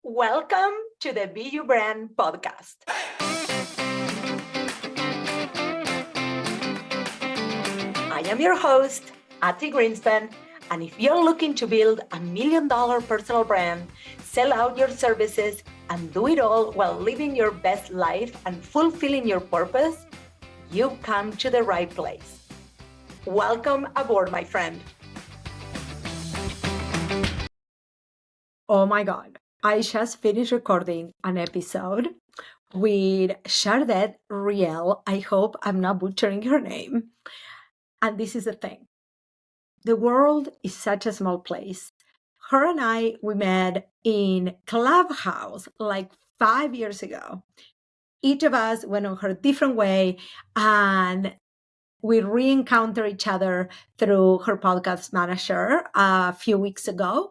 Welcome to the Be You Brand podcast. I am your host, Ati Grinspun, and if you're looking to build $1 million personal brand, sell out your services, and do it all while living your best life and fulfilling your purpose, you've come to the right place. Welcome aboard, my friend. Oh my God. I just finished recording an episode with Chardet Ryel. I hope I'm not butchering her name. And this is the thing. The world is such a small place. Her and I, we met in Clubhouse like 5 years ago. Each of us went on her different way, and we re-encountered each other through her podcast manager a few weeks ago.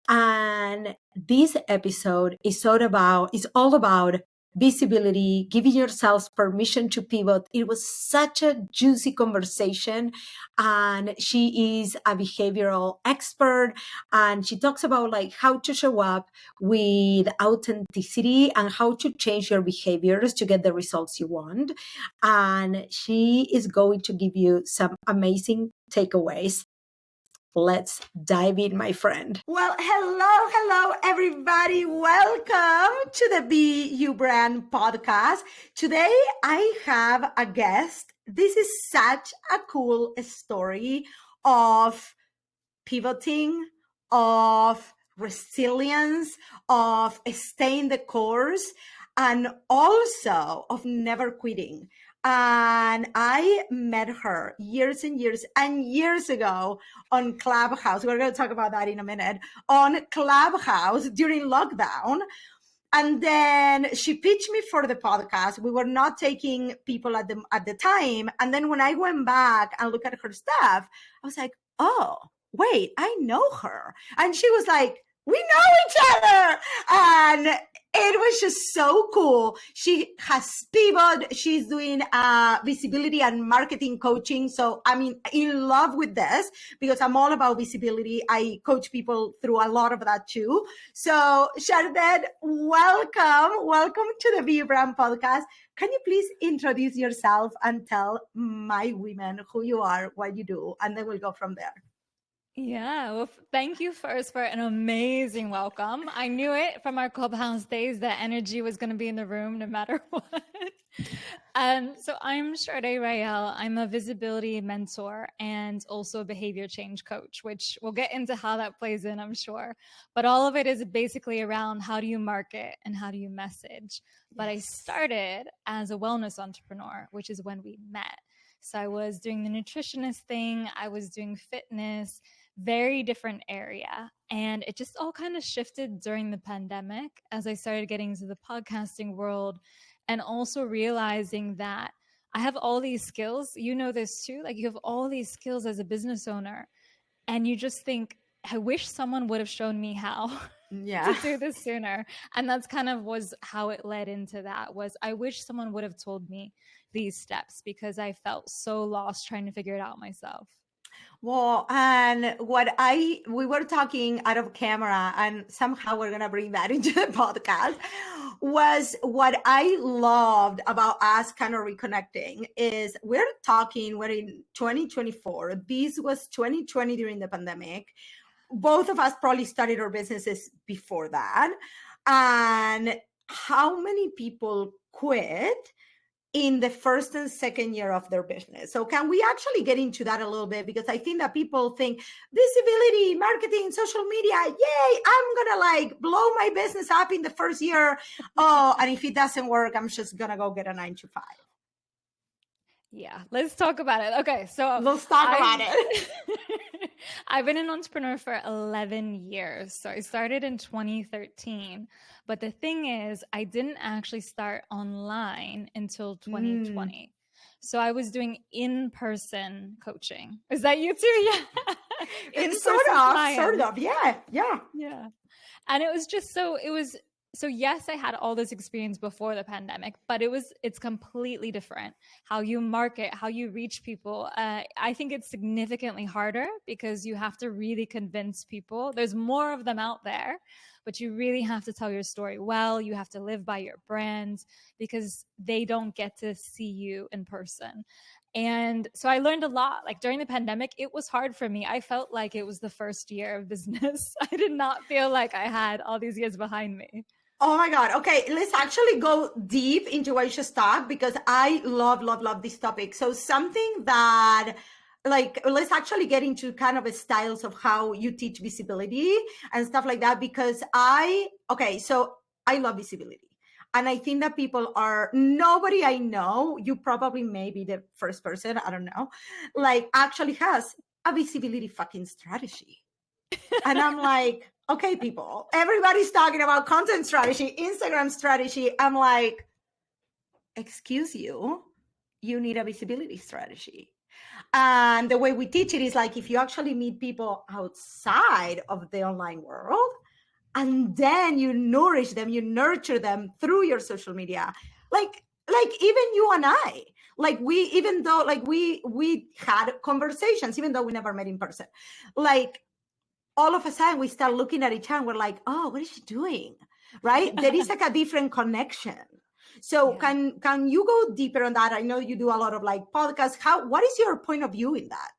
And this episode is all about visibility, giving yourselves permission to pivot. It was such a juicy conversation. And she is a behavioral expert. And she talks about like how to show up with authenticity and how to change your behaviors to get the results you want. And she is going to give you some amazing takeaways. Let's dive in, my friend. Well, hello, everybody. Welcome to the Be You Brand podcast. Today, I have a guest. This is such a cool story of pivoting, of resilience, of staying the course, and also of never quitting. And I met her years and years ago on Clubhouse. We're going to talk about that in a minute. On Clubhouse during lockdown. And then she pitched me for the podcast. We were not taking people at the time. And then when I went back and looked at her stuff, I was like, oh, wait, I know her. And she was like, we know each other. And it was just so cool. She has pivoted. She's doing visibility and marketing coaching. So I'm in love with this because I'm all about visibility. I coach people through a lot of that too. So Chardet, welcome to the Be You Brand podcast. Can you please introduce yourself and tell my women who you are, what you do, and then we'll go from there. Yeah, well, thank you first for an amazing welcome. I knew it from our Clubhouse days that energy was going to be in the room no matter what. So I'm Chardet Ryel. I'm a visibility mentor and also a behavior change coach, which we'll get into how that plays in, I'm sure. But all of it is basically around how do you market and how do you message. But I started as a wellness entrepreneur, which is when we met. So I was doing the nutritionist thing. I was doing fitness, very different area. And it just all kind of shifted during the pandemic as I started getting into the podcasting world and also realizing that I have all these skills. You know this too, like you have all these skills as a business owner and you just think, I wish someone would have shown me how to do this sooner. And that's kind of was how it led into that was I wish someone would have told me these steps because I felt so lost trying to figure it out myself. Well, and we were talking out of camera and somehow we're going to bring that into the podcast was what I loved about us kind of reconnecting is we're in 2024. This was 2020 during the pandemic. Both of us probably started our businesses before that. And how many people quit in the first and second year of their business? So can we actually get into that a little bit? Because I think that people think visibility, marketing, social media, yay, I'm going to blow my business up in the first year. Oh, and if it doesn't work, I'm just going to go get a 9-to-5. Yeah, let's talk about it. Okay, so let's talk about it. I've been an entrepreneur for 11 years. So I started in 2013. But the thing is, I didn't actually start online until 2020. So I was doing in-person coaching. Is that you too? Yeah. It's sort of. Yeah. And it was So yes, I had all this experience before the pandemic, but it's completely different. How you market, how you reach people. I think it's significantly harder because you have to really convince people. There's more of them out there, but you really have to tell your story well. You have to live by your brand because they don't get to see you in person. And so I learned a lot. Like during the pandemic, it was hard for me. I felt like it was the first year of business. I did not feel like I had all these years behind me. Oh my God. Okay, let's actually go deep into what you just talked because I love this topic. So something that like let's actually get into kind of a styles of how you teach visibility and stuff like that because so I love visibility. And I think that people are nobody I know, you probably may be the first person, I don't know, like actually has a visibility fucking strategy. And I'm like, okay, people, everybody's talking about content strategy, Instagram strategy. I'm like, excuse you, you need a visibility strategy. And the way we teach it is like if you actually meet people outside of the online world, and then you nourish them, you nurture them through your social media, like even you and I, like even though we had conversations, even though we never met in person, like all of a sudden we start looking at each other and we're like, oh, what is she doing? Right? There is like a different connection. So can you go deeper on that? I know you do a lot of like podcasts. What is your point of view in that?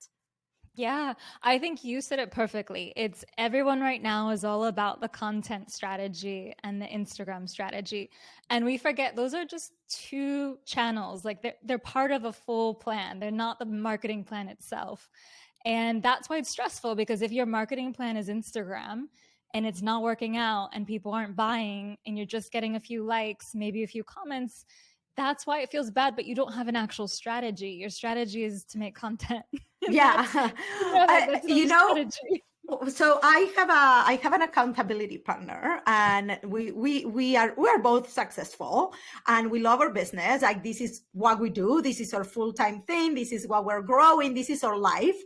Yeah, I think you said it perfectly. It's everyone right now is all about the content strategy and the Instagram strategy. And we forget those are just two channels. Like they're part of a full plan. They're not the marketing plan itself. And that's why it's stressful because if your marketing plan is Instagram and it's not working out and people aren't buying and you're just getting a few likes, maybe a few comments, that's why it feels bad, but you don't have an actual strategy. Your strategy is to make content. Yeah. That's strategy. So I have an accountability partner, and we are both successful, and we love our business. Like this is what we do. This is our full-time thing. This is what we're growing. This is our life.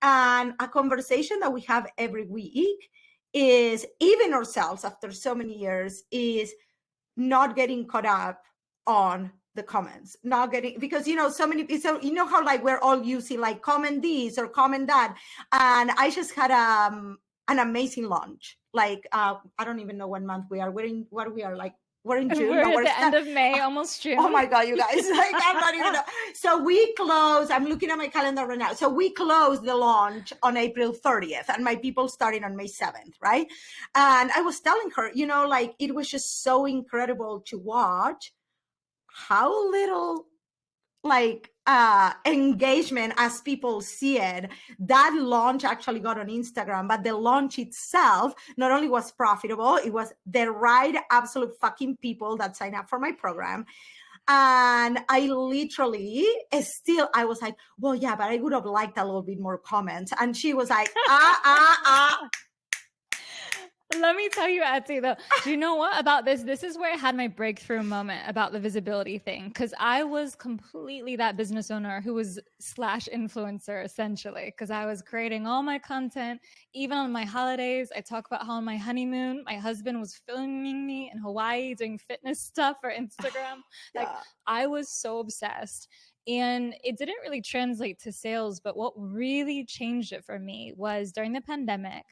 And a conversation that we have every week is even ourselves after so many years is not getting caught up on the comments, not getting, because so many people, so how like we're all using like comment this or comment that. And I just had an amazing launch. Like I don't even know what month we are. We're in June. We're at the end of May, almost June. Oh my God, you guys! Like I'm not even know. So we close. I'm looking at my calendar right now. So we closed the launch on April 30th, and my people starting on May 7th, right? And I was telling her, like it was just so incredible to watch how little like engagement as people see it. That launch actually got on Instagram, but the launch itself not only was profitable, it was the right absolute fucking people that signed up for my program. And I literally I was like, well, yeah, but I would have liked a little bit more comments. And she was like, Let me tell you, Ati, though, do you know what about this? This is where I had my breakthrough moment about the visibility thing. Because I was completely that business owner who was /influencer, essentially. Because I was creating all my content, even on my holidays. I talk about how on my honeymoon, my husband was filming me in Hawaii doing fitness stuff for Instagram. Yeah. Like, I was so obsessed. And it didn't really translate to sales. But what really changed it for me was during the pandemic,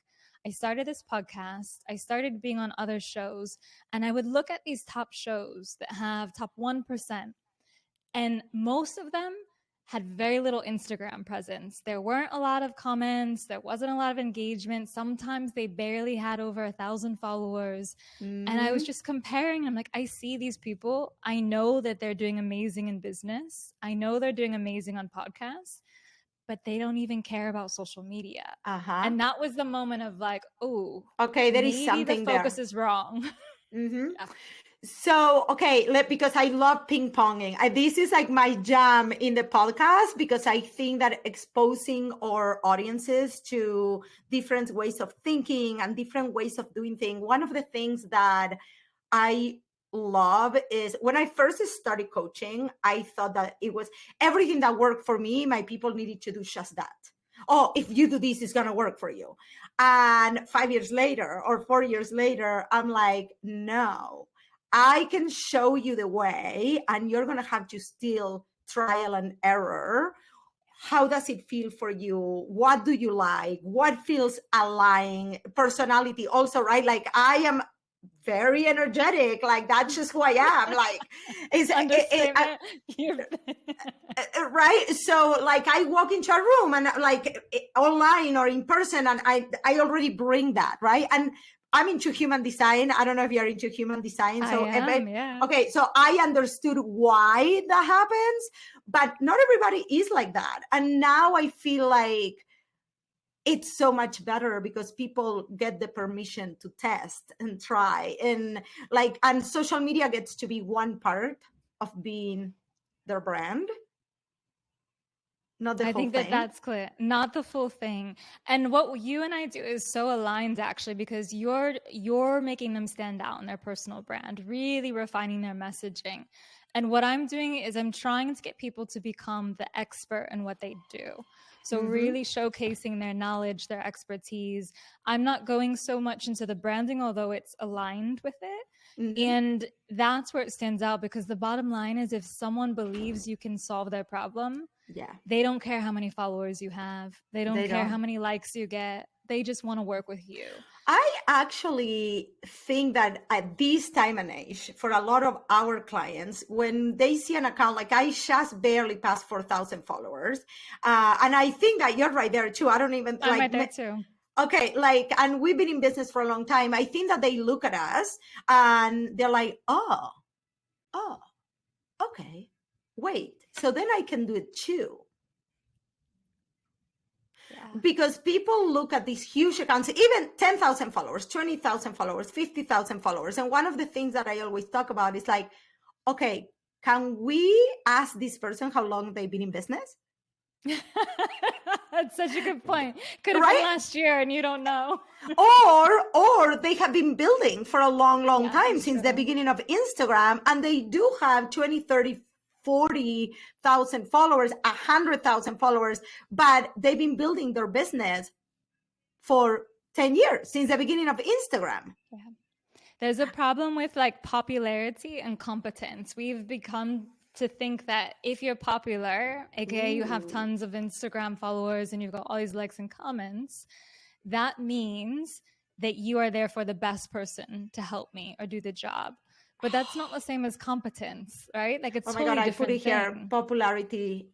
I started this podcast. I started being on other shows, and I would look at these top shows that have top 1%, and most of them had very little Instagram presence. There weren't a lot of comments. There wasn't a lot of engagement. Sometimes they barely had over 1,000 followers. Mm-hmm. And I was just comparing. I'm like, I see these people. I know that they're doing amazing in business. I know they're doing amazing on podcasts, but they don't even care about social media. And that was the moment of like, oh, okay, there is something the focus is wrong. Mm-hmm. Yeah. So, okay, because I love ping ponging. This is like my jam in the podcast because I think that exposing our audiences to different ways of thinking and different ways of doing things. One of the things that I love is when I first started coaching, I thought that it was everything that worked for me. My people needed to do just that. oh, if you do this, it's going to work for you. And 5 years later or 4 years later, I'm like, no, I can show you the way, and you're going to have to still trial and error. How does it feel for you? What do you like? What feels aligned? Personality also, right? Like, I am very energetic. Like, that's just who I am. Like, right? So like, I walk into a room and like online or in person, and I already bring that, right? And I'm into human design. I don't know if you're into human design. So yeah. Okay, so I understood why that happens, but not everybody is like that. And now I feel like it's so much better because people get the permission to test and try, and like, and social media gets to be one part of being their brand, not the whole thing. I think that's clear. Not the full thing. And what you and I do is so aligned, actually, because you're making them stand out in their personal brand, really refining their messaging. And what I'm doing is I'm trying to get people to become the expert in what they do. So really showcasing their knowledge, their expertise. I'm not going so much into the branding, although it's aligned with it. And that's where it stands out, because the bottom line is, if someone believes you can solve their problem, they don't care how many followers you have. They don't care how many likes you get. They just want to work with you. I actually think that at this time and age, for a lot of our clients, when they see an account, like I just barely passed 4,000 followers. And I think that you're right there too. I don't even I'm right there too. Okay, like, and we've been in business for a long time. I think that they look at us and they're like, oh, okay, wait, so then I can do it too. Because people look at these huge accounts, even 10,000 followers, 20,000 followers, 50,000 followers. And one of the things that I always talk about is like, okay, can we ask this person how long they've been in business? That's such a good point. Could have been last year and you don't know. or they have been building for a long time, since the beginning of Instagram, and they do have 20, 30, 40,000 followers, 100,000 followers, but they've been building their business for 10 years, since the beginning of Instagram. Yeah. There's a problem with like popularity and competence. We've become to think that if you're popular, aka you have tons of Instagram followers and you've got all these likes and comments, that means that you are therefore the best person to help me or do the job. But that's not the same as competence, right? Like, it's totally different. I put it here. Popularity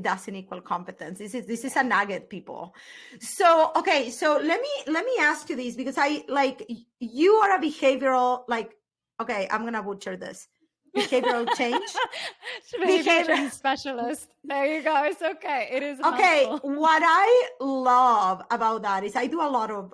doesn't equal competence. This is a nugget, people. So okay, so let me ask you this, because I like, you are a behavioral, like, okay, I'm gonna butcher this. Behavioral change. Behavior specialist. There you go. It's okay. It is okay. Helpful. What I love about that is I do a lot of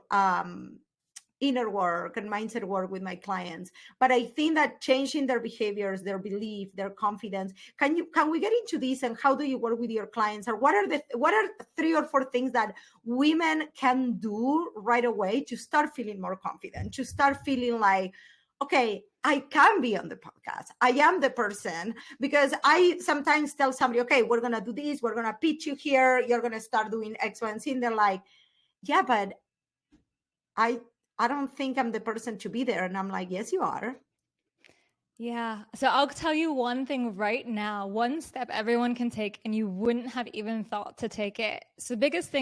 inner work and mindset work with my clients, but I think that changing their behaviors, their belief, their confidence, can we get into this, and how do you work with your clients, or what are 3 or 4 things that women can do right away to start feeling more confident, to start feeling like, okay, I can be on the podcast. I am the person, because I sometimes tell somebody, okay, we're going to do this. We're going to pitch you here. You're going to start doing X, Y, and Z. And they're like, yeah, but I don't think I'm the person to be there. And I'm like, yes, you are. Yeah. So I'll tell you one thing right now, one step everyone can take, and you wouldn't have even thought to take it. So biggest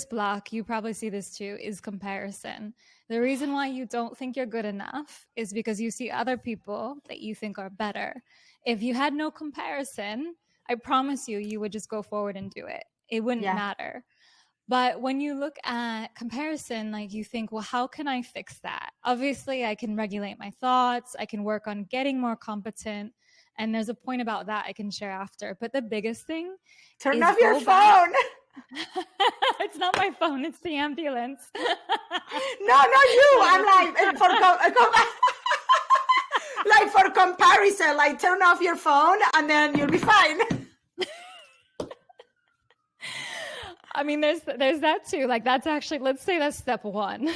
block, you probably see this too, is comparison. The reason why you don't think you're good enough is because you see other people that you think are better. If you had no comparison, I promise you would just go forward and do it. It wouldn't matter. But when you look at comparison, like, you think, well, how can I fix that? Obviously, I can regulate my thoughts. I can work on getting more competent. And there's a point about that I can share after. But the biggest thing turn off your phone. It's not my phone. It's the ambulance. No, not you. I'm like, like, for comparison, like, turn off your phone and then you'll be fine. I mean, there's that too. Like, that's actually, let's say that's step 1.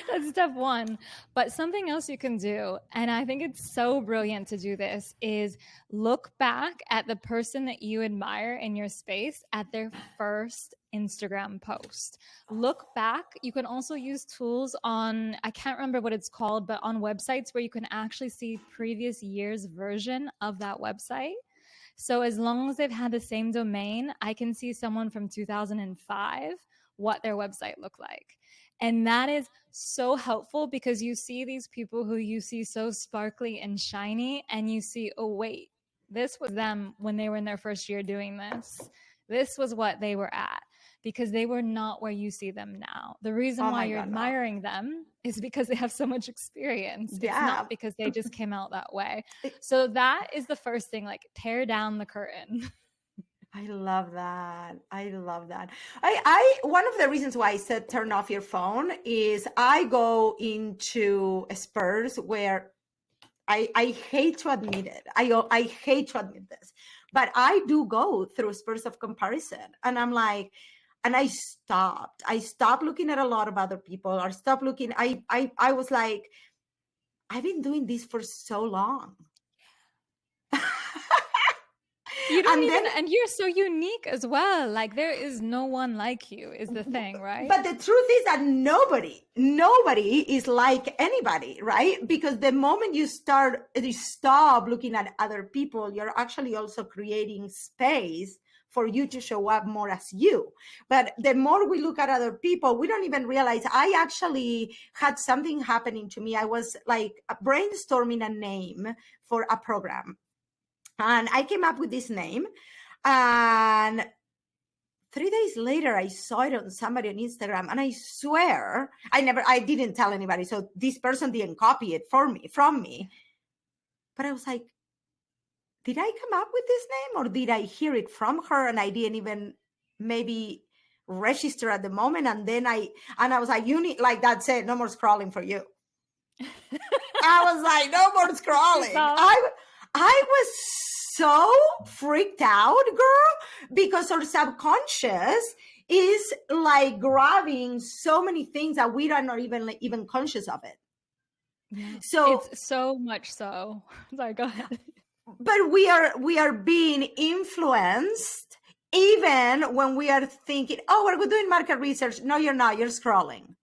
That's step 1. But something else you can do, and I think it's so brilliant to do this, is look back at the person that you admire in your space at their first Instagram post. Look back. You can also use tools on, I can't remember what it's called, but on websites where you can actually see previous year's version of that website. So as long as they've had the same domain, I can see someone from 2005, what their website looked like. And that is so helpful because you see these people who you see so sparkly and shiny, and you see, oh, wait, this was them when they were in their first year doing this. This was what they were at, because they were not where you see them now. The reason why you're admiring them is because they have so much experience. Yeah. It's not because they just came out that way. So that is the first thing, like tear down the curtain. I love that. I love that. I one of the reasons why I said turn off your phone is I go into spurs where I hate to admit it. I hate to admit this, but I do go through spurs of comparison, and I'm like, and I stopped looking at a lot of other people, or stopped looking. I was like, I've been doing this for so long. You don't and you're so unique as well. Like there is no one like you is the thing, right? But the truth is that nobody is like anybody, right? Because the moment you stop looking at other people, you're actually also creating space for you to show up more as you. But the more we look at other people, we don't even realize. I actually had something happening to me. I was like brainstorming a name for a program. And I came up with this name, and 3 days later, I saw it on somebody on Instagram, and I swear I didn't tell anybody. So this person didn't copy it from me. But I was like, did I come up with this name, or did I hear it from her and I didn't even maybe register at the moment? And then I was like, you need, like, that's it. No more scrolling for you. I was like, no more scrolling. I was so freaked out, girl, because our subconscious is like grabbing so many things that we are not even conscious of it. Yeah. So it's so much so. Sorry, go ahead. But we are being influenced even when we are thinking, oh, we're doing market research. No, you're not. You're scrolling.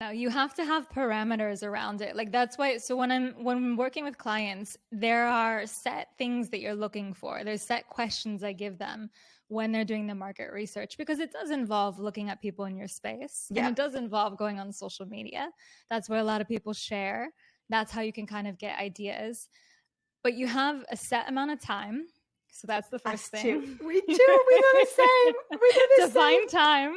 Now you have to have parameters around it. Like that's why, so when I'm working with clients, there are set things that you're looking for. There's set questions I give them when they're doing the market research, because it does involve looking at people in your space. Yeah. And it does involve going on social media. That's where a lot of people share. That's how you can kind of get ideas. But you have a set amount of time. So that's the first thing. We do the same. We do the Define time.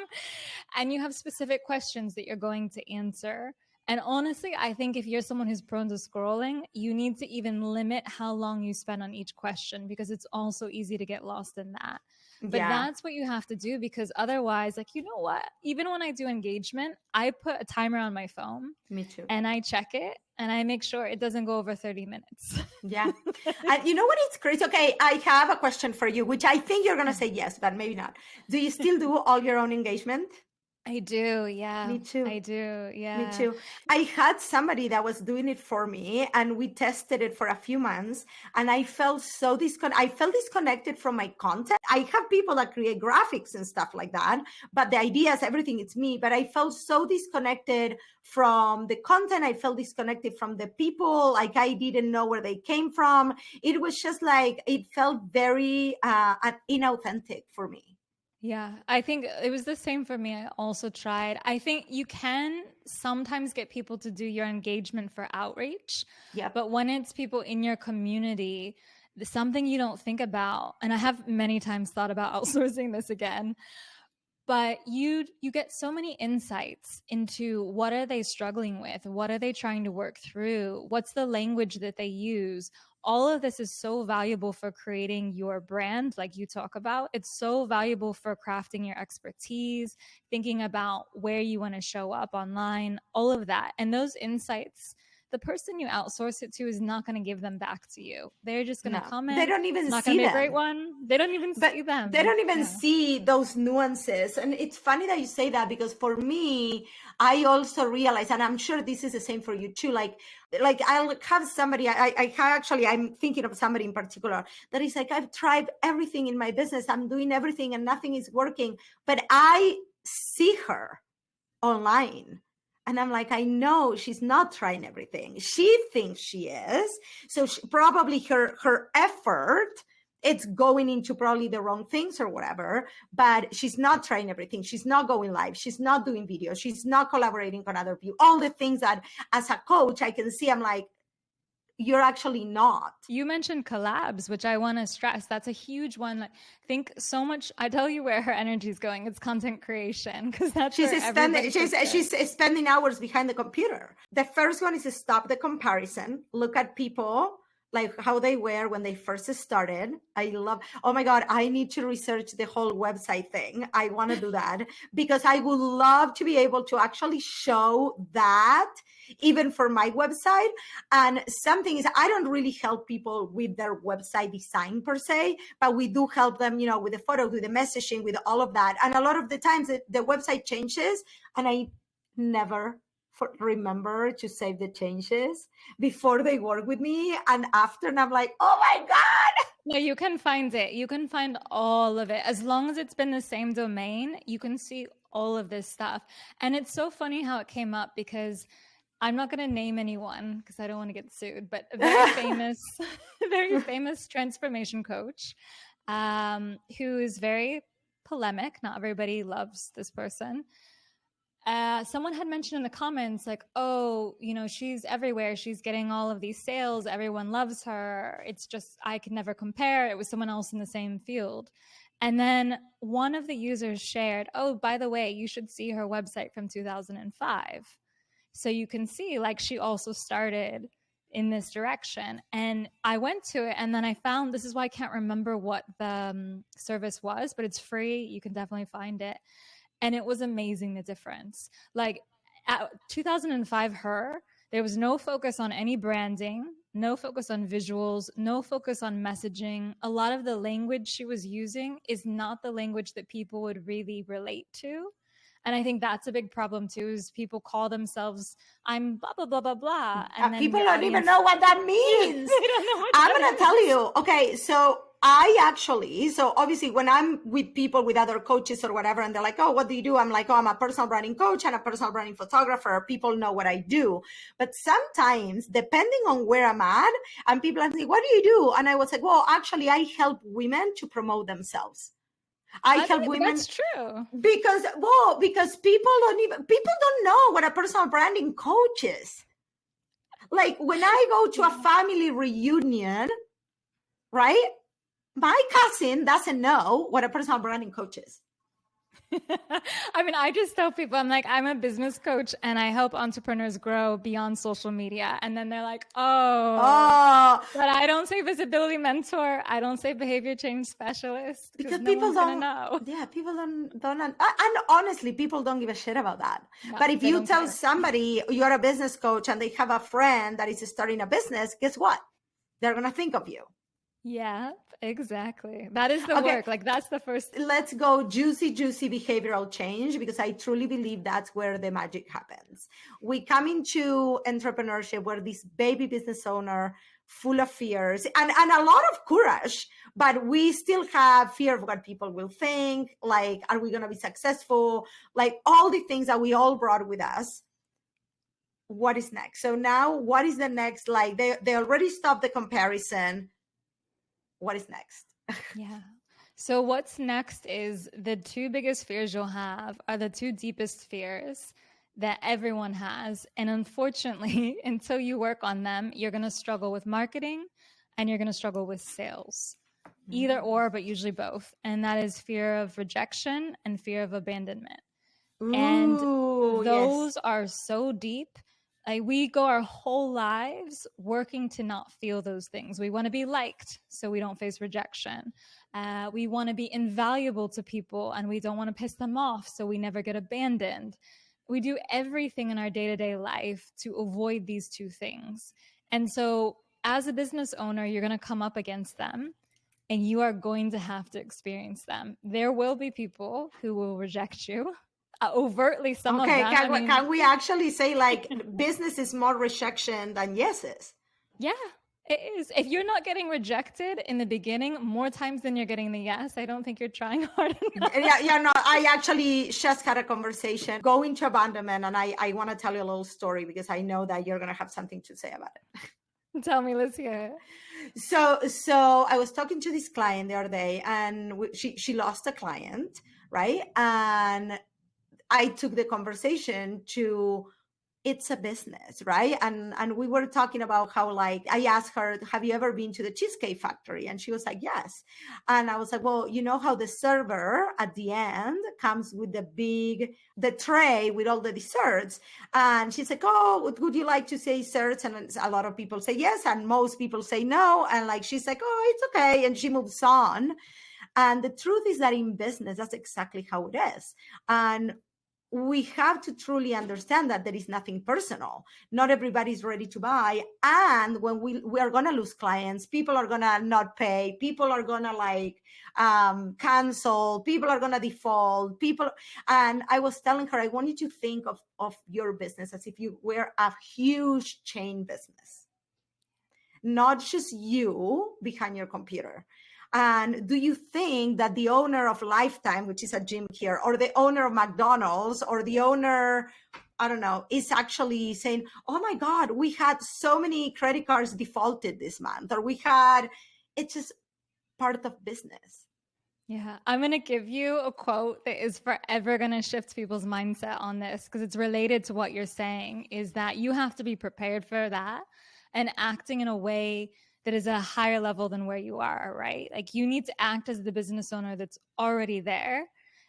And you have specific questions that you're going to answer. And honestly, I think if you're someone who's prone to scrolling, you need to even limit how long you spend on each question, because it's also easy to get lost in that. But that's what you have to do, because otherwise, like, you know what? Even when I do engagement, I put a timer on my phone. Me too. And I check it, and I make sure it doesn't go over 30 minutes. Yeah. And you know what? It's crazy. Okay, I have a question for you, which I think you're going to say yes, but maybe not. Do you still do all your own engagement? I do, yeah. Me too. I do, yeah. Me too. I had somebody that was doing it for me, and we tested it for a few months, and I felt so disconnected from my content. I have people that create graphics and stuff like that, but the ideas, everything, it's me. But I felt so disconnected from the content. I felt disconnected from the people. Like I didn't know where they came from. It was just like, it felt very inauthentic for me. Yeah, I think it was the same for me. I also tried. I think you can sometimes get people to do your engagement for outreach. Yeah. But when it's people in your community, something you don't think about, and I have many times thought about outsourcing this again, but you get so many insights into what are they struggling with? What are they trying to work through? What's the language that they use? All of this is so valuable for creating your brand, like you talk about. It's so valuable for crafting your expertise, thinking about where you want to show up online, all of that. And those insights, the person you outsource it to is not going to give them back to you. They're just going to comment. They don't even not see going to be them. a great one. They don't even see them. They don't even see those nuances. And it's funny that you say that, because for me, I also realize, and I'm sure this is the same for you too, like I'll have somebody, I'm thinking of somebody in particular that is like, I've tried everything in my business. I'm doing everything and nothing is working. But I see her online and I'm like, I know she's not trying everything. She thinks she is. So probably her effort, it's going into probably the wrong things or whatever, but she's not trying everything. She's not going live. She's not doing videos. She's not collaborating on other people. All the things that as a coach, I can see, I'm like, you're actually not. You mentioned collabs, which I want to stress. That's a huge one. Like, think so much. I tell you where her energy is going. It's content creation, because that's she's spending hours behind the computer. The first one is to stop the comparison. Look at people, like how they wear when they first started. I love, oh my God, I need to research the whole website thing. I want to do that because I would love to be able to actually show that even for my website. And something is, I don't really help people with their website design per se, but we do help them, with the photos, with the messaging, with all of that. And a lot of the times the website changes and I never remember to save the changes before they work with me and after, and I'm like, oh my God. No, you can find it. You can find all of it. As long as it's been the same domain, you can see all of this stuff. And it's so funny how it came up, because I'm not going to name anyone because I don't want to get sued, but a very famous transformation coach who is very polemic. Not everybody loves this person. Someone had mentioned in the comments, like, oh, she's everywhere. She's getting all of these sales. Everyone loves her. It's just, I could never compare. It was someone else in the same field. And then one of the users shared, oh, by the way, you should see her website from 2005. So you can see, like, she also started in this direction. And I went to it and then I found, this is why I can't remember what the service was, but it's free. You can definitely find it. And it was amazing, the difference. Like at 2005, there was no focus on any branding, no focus on visuals, no focus on messaging. A lot of the language she was using is not the language that people would really relate to. And I think that's a big problem too, is people call themselves, I'm blah, blah, blah, blah, blah. And then people don't even know what that means. I'm going to tell you. Okay, so so obviously when I'm with people, with other coaches or whatever, and they're like, oh, what do you do? I'm like, oh, I'm a personal branding coach and a personal branding photographer. People know what I do. But sometimes, depending on where I'm at, and people are like, what do you do? And I was like, well, actually, I help women to promote themselves. I help women. That's true. Because people don't know what a personal branding coach is. Like when I go to a family reunion, right? My cousin doesn't know what a personal branding coach is. I mean, I just tell people, I'm like, I'm a business coach and I help entrepreneurs grow beyond social media. And then they're like, oh, but I don't say visibility mentor. I don't say behavior change specialist because people don't know. Yeah, people don't, and honestly, people don't give a shit about that. No, but if you tell somebody you're a business coach and they have a friend that is starting a business, guess what? They're going to think of you. Yeah, exactly. That is the work. Like that's the first. Let's go juicy behavioral change, because I truly believe that's where the magic happens. We come into entrepreneurship where this baby business owner full of fears and a lot of courage, but we still have fear of what people will think. Like, are we going to be successful? Like all the things that we all brought with us. What is next? So now what is the next? Like they already stopped the comparison. What is next? Yeah. So what's next is the two biggest fears you'll have are the two deepest fears that everyone has. And unfortunately, until you work on them, you're going to struggle with marketing and you're going to struggle with sales. Either or, but usually both. And that is fear of rejection and fear of abandonment. Ooh, and those are so deep. Like we go our whole lives working to not feel those things. We want to be liked so we don't face rejection. We want to be invaluable to people and we don't want to piss them off so we never get abandoned. we do everything in our day-to-day life to avoid these two things. And so as a business owner, you're going to come up against them and you are going to have to experience them. There will be people who will reject you overtly, some okay, of them. can we actually say like business is more rejection than yeses? Yeah, it is. If you're not getting rejected in the beginning more times than you're getting the yes, I don't think you're trying hard enough. No, I actually just had a conversation going to abandonment, and I want to tell you a little story because I know that you're going to have something to say about it. Tell me, let's hear it. So I was talking to this client the other day, and she lost a client, right? And I took the conversation to, it's a business, right? And we were talking about how, like, I asked her, have you ever been to the Cheesecake Factory? And she was like, yes. And I was like, well, you know how the server at the end comes with the tray with all the desserts. And she's like, oh, would you like to say desserts? And a lot of people say yes. And most people say no. And like, she's like, oh, it's okay. And she moves on. And the truth is that in business, that's exactly how it is. And we have to truly understand that there is nothing personal. Not everybody's ready to buy. And when we are going to lose clients, people are going to not pay, people are going to cancel, people are going to default, and I was telling her, I want you to think of your business as if you were a huge chain business, not just you behind your computer. And do you think that the owner of Lifetime, which is a gym here, or the owner of McDonald's, or the owner, I don't know, is actually saying, oh my God, we had so many credit cards defaulted this month, or it's just part of business. Yeah, I'm going to give you a quote that is forever going to shift people's mindset on this, because it's related to what you're saying, is that you have to be prepared for that and acting in a way that is a higher level than where you are, right? Like, you need to act as the business owner that's already there.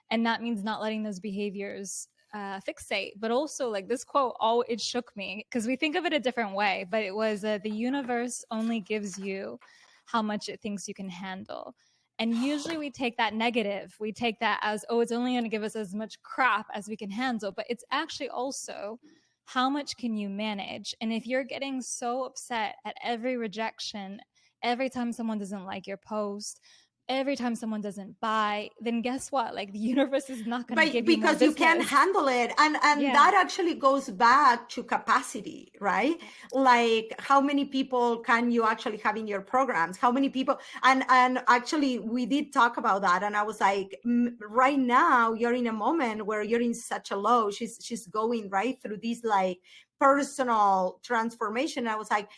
And that means not letting those behaviors fixate. But also, like, this quote, it shook me, because we think of it a different way, but it was the universe only gives you how much it thinks you can handle. And usually we take that negative. We take that as, oh, it's only going to give us as much crap as we can handle. But it's actually also, how much can you manage? And if you're getting so upset at every rejection, every time someone doesn't like your post, every time someone doesn't buy, then guess what? Like, the universe is not going to give you more because you can't handle it. And that actually goes back to capacity, right? Like, how many people can you actually have in your programs? How many people? And actually, we did talk about that. And I was like, right now, you're in a moment where you're in such a low. She's going right through this like personal transformation. I was like,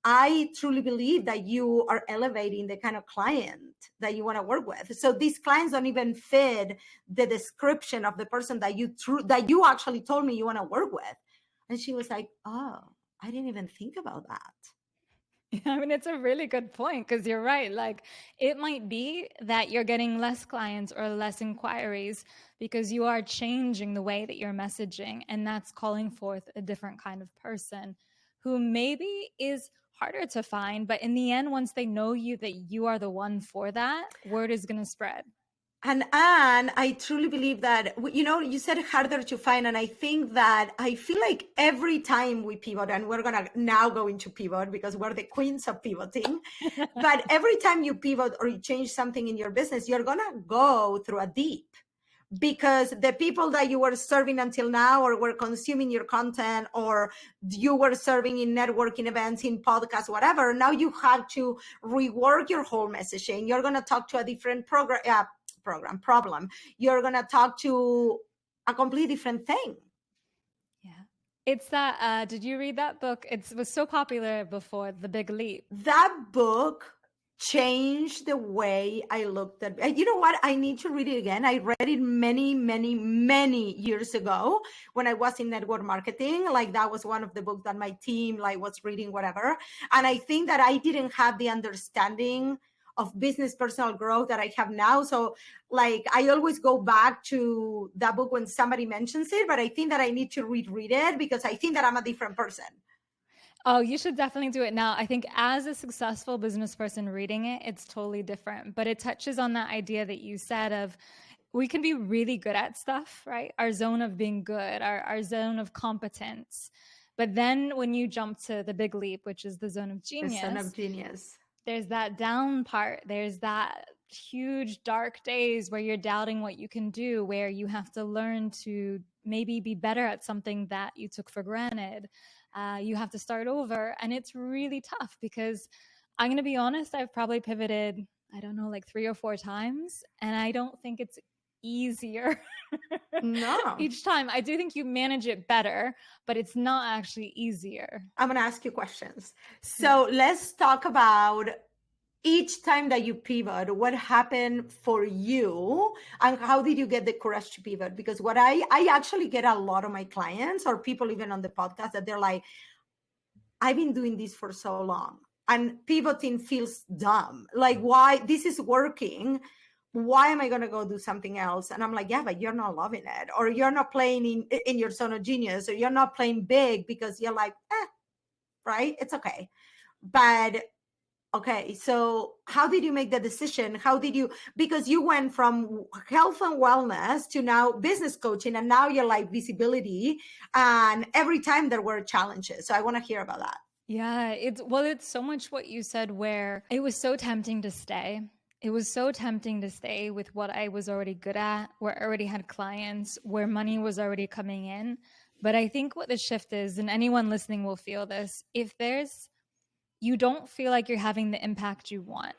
I truly believe that you are elevating the kind of client that you want to work with. So these clients don't even fit the description of the person that you actually told me you want to work with. And she was like, oh, I didn't even think about that. Yeah, I mean, it's a really good point, because you're right. Like, it might be that you're getting less clients or less inquiries because you are changing the way that you're messaging, and that's calling forth a different kind of person who maybe is harder to find, but in the end, once they know you, that you are the one for that, word is going to spread. And I truly believe that, you know, you said harder to find. And I think that I feel like every time we pivot, and we're going to now go into pivot because we're the queens of pivoting, but every time you pivot or you change something in your business, you're going to go through a deep. Because the people that you were serving until now, or were consuming your content, or you were serving in networking events, in podcasts, whatever, now you have to rework your whole messaging. You're going to talk to a different problem. You're going to talk to a completely different thing. Yeah. It's that, did you read that book? It was so popular before, The Big Leap. That book changed the way I looked at. You know what? I need to read it again. I read it many, many, many years ago when I was in network marketing. Like, that was one of the books that my team like was reading, whatever. And I think that I didn't have the understanding of business personal growth that I have now. So like, I always go back to that book when somebody mentions it, but I think that I need to reread it because I think that I'm a different person. Oh, you should definitely do it now. I think as a successful business person reading it, it's totally different. But it touches on that idea that you said of, we can be really good at stuff, right? Our zone of being good, our zone of competence. But then when you jump to the big leap, which is the zone of The genius, son of genius. there's that down part. There's that huge dark days where you're doubting what you can do, where you have to learn to maybe be better at something that you took for granted. You have to start over. And it's really tough because I'm going to be honest, I've probably pivoted, I don't know, like 3 or 4 times. And I don't think it's easier No. each time. I do think you manage it better, but it's not actually easier. I'm going to ask you questions. So let's talk about each time that you pivot, what happened for you and how did you get the courage to pivot? Because what I actually get a lot of my clients or people even on the podcast that they're like, I've been doing this for so long and pivoting feels dumb. Like, why this is working? Why am I going to go do something else? And I'm like, yeah, but you're not loving it, or you're not playing in your zone of genius, or you're not playing big because you're like, right? It's okay. But okay, so how did you make the decision? How did you, because you went from health and wellness to now business coaching, and now you're like visibility, and every time there were challenges. So I want to hear about that. Yeah, it's so much what you said, where it was so tempting to stay. It was so tempting to stay with what I was already good at, where I already had clients, where money was already coming in. But I think what the shift is, and anyone listening will feel this, you don't feel like you're having the impact you want.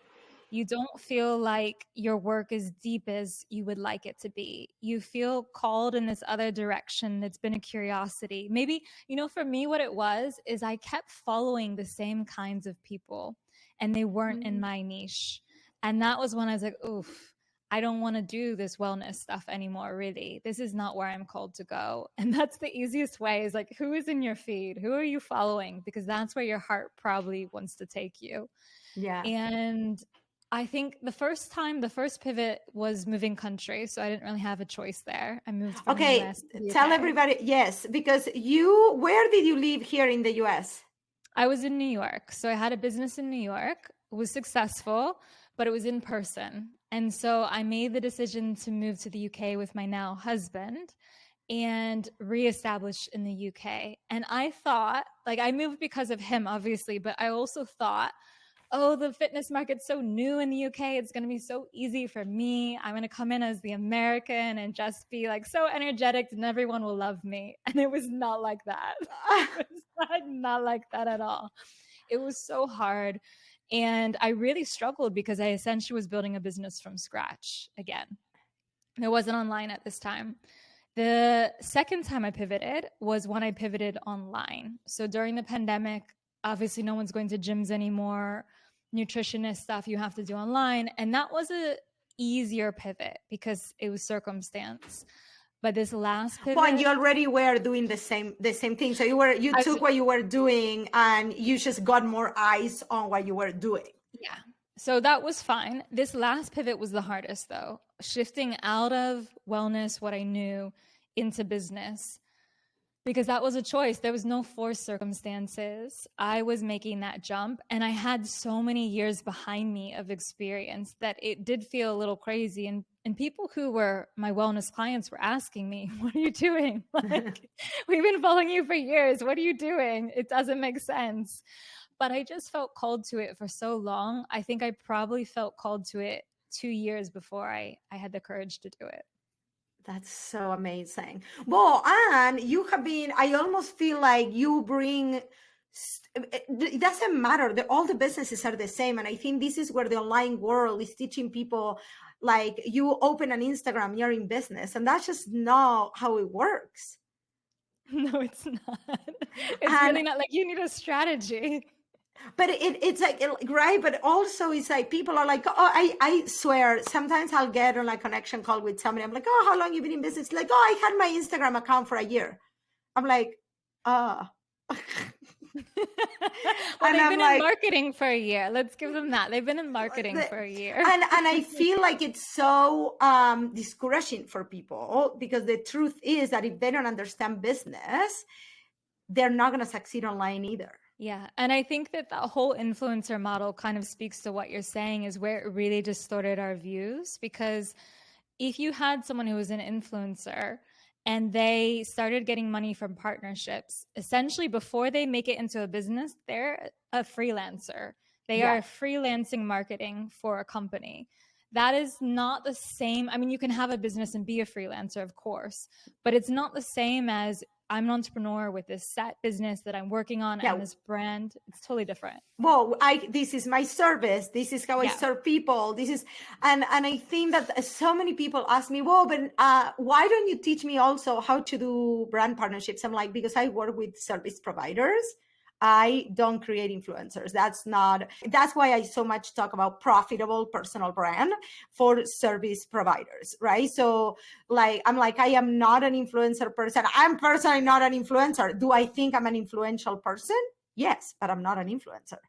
You don't feel like your work is deep as you would like it to be. You feel called in this other direction that's been a curiosity. Maybe, for me, what it was is I kept following the same kinds of people and they weren't in my niche. And that was when I was like, oof, I don't want to do this wellness stuff anymore, really. This is not where I'm called to go. And that's the easiest way, is like, who is in your feed? Who are you following? Because that's where your heart probably wants to take you. Yeah. And I think the first pivot was moving country. So I didn't really have a choice there. I moved from the US to the tell UK. everybody, yes, because where did you live here in the US? I was in New York. So I had a business in New York. It was successful, but it was in person. And so I made the decision to move to the UK with my now husband and reestablish in the UK. And I thought, like, I moved because of him, obviously, but I also thought, oh, the fitness market's so new in the UK. It's going to be so easy for me. I'm going to come in as the American and just be like so energetic and everyone will love me. And it was not like that. It was not like that at all. It was so hard. And I really struggled because I essentially was building a business from scratch again. It wasn't online at this time. The second time I pivoted was when I pivoted online. So during the pandemic, obviously no one's going to gyms anymore. Nutritionist stuff you have to do online. And that was a easier pivot because it was circumstance. But this last pivot, and you already were doing the same thing. So you took what you were doing and you just got more eyes on what you were doing. Yeah. So that was fine. This last pivot was the hardest, though. Shifting out of wellness, what I knew, into business, because that was a choice. There was no forced circumstances. I was making that jump, and I had so many years behind me of experience that it did feel a little crazy. And people who were my wellness clients were asking me, what are you doing? Like, we've been following you for years. What are you doing? It doesn't make sense. But I just felt called to it for so long. I think I probably felt called to it 2 years before I had the courage to do it. That's so amazing. Well, and you have been, I almost feel like you bring, it doesn't matter. All the businesses are the same. And I think this is where the online world is teaching people, like, you open an Instagram, you're in business. And that's just not how it works. No, it's not. It's really not. Like, you need a strategy. But it's like, right. But also it's like, people are like, oh, I swear, sometimes I'll get on a connection call with somebody. I'm like, oh, how long you been in business? Like, oh, I had my Instagram account for a year. I'm like, oh. Well, they've been in marketing for a year. Let's give them that. They've been in marketing for a year. And I feel like it's so discouraging for people, because the truth is that if they don't understand business, they're not going to succeed online either. Yeah. And I think that the whole influencer model kind of speaks to what you're saying, is where it really distorted our views, because if you had someone who was an influencer and they started getting money from partnerships, essentially before they make it into a business, they're a freelancer. They are freelancing marketing for a company. That is not the same. I mean, you can have a business and be a freelancer, of course, but it's not the same as I'm an entrepreneur with this set business that I'm working on and this brand. It's totally different. Well, this is my service. This is how I serve people. This is, and I think that so many people ask me, well, but why don't you teach me also how to do brand partnerships? I'm like, because I work with service providers. I don't create influencers. That's why I so much talk about profitable personal brand for service providers, right? So I am not an influencer person. I'm personally not an influencer. Do I think I'm an influential person? Yes, but I'm not an influencer.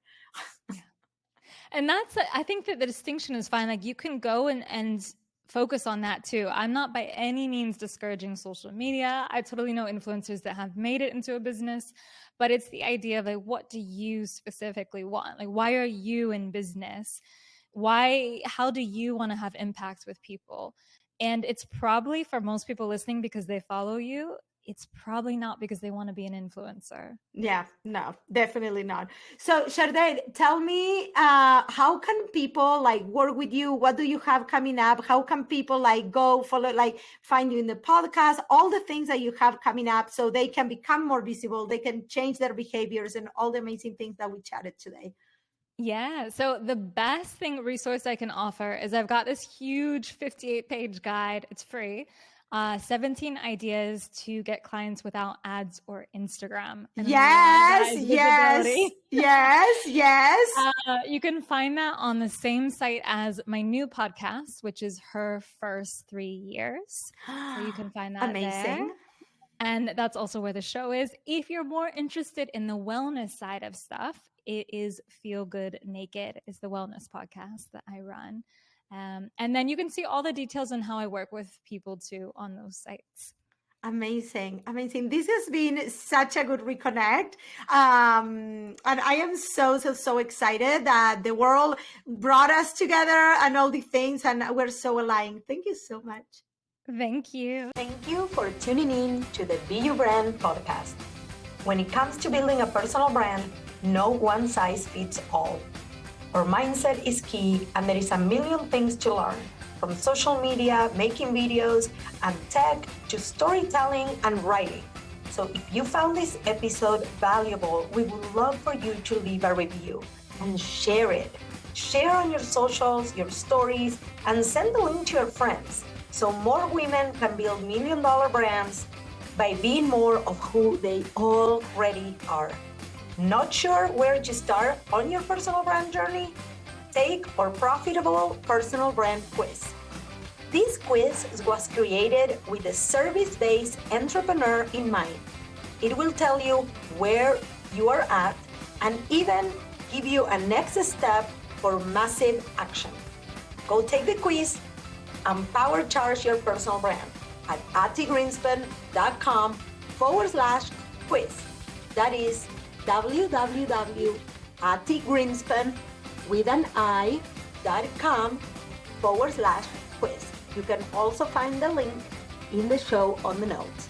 And I think that the distinction is fine. Like you can go and focus on that too. I'm not by any means discouraging social media. I totally know influencers that have made it into a business, but it's the idea of like, what do you specifically want? Like, why are you in business? How do you want to have impact with people? And it's probably for most people listening because they follow you. It's probably not because they want to be an influencer. Yeah, no, definitely not. So Chardet, tell me, how can people work with you? What do you have coming up? How can people go follow, find you in the podcast, all the things that you have coming up so they can become more visible, they can change their behaviors and all the amazing things that we chatted today? Yeah. So the best resource I can offer is I've got this huge 58-page guide. It's free. 17 ideas to get clients without ads or Instagram. And yes. You can find that on the same site as my new podcast, which is Her First 3 Years. So you can find that amazing there. And that's also where the show is. If you're more interested in the wellness side of stuff, it is Feel Good Naked is the wellness podcast that I run. And then you can see all the details on how I work with people too on those sites. Amazing. This has been such a good reconnect. And I am so excited that the world brought us together and all the things, and we're so aligned. Thank you so much. Thank you. Thank you for tuning in to the Be Your Brand podcast. When it comes to building a personal brand, no one size fits all. Our mindset is key, and there is a million things to learn, from social media, making videos, and tech, to storytelling and writing. So if you found this episode valuable, we would love for you to leave a review and share it. Share on your socials, your stories, and send the link to your friends so more women can build million-dollar brands by being more of who they already are. Not sure where to start on your personal brand journey? Take our profitable personal brand quiz. This quiz was created with a service-based entrepreneur in mind. It will tell you where you are at and even give you a next step for massive action. Go take the quiz and power charge your personal brand at atigrinspun.com/quiz. That is www.atigrinspun.com/quiz. You can also find the link in the show on the notes.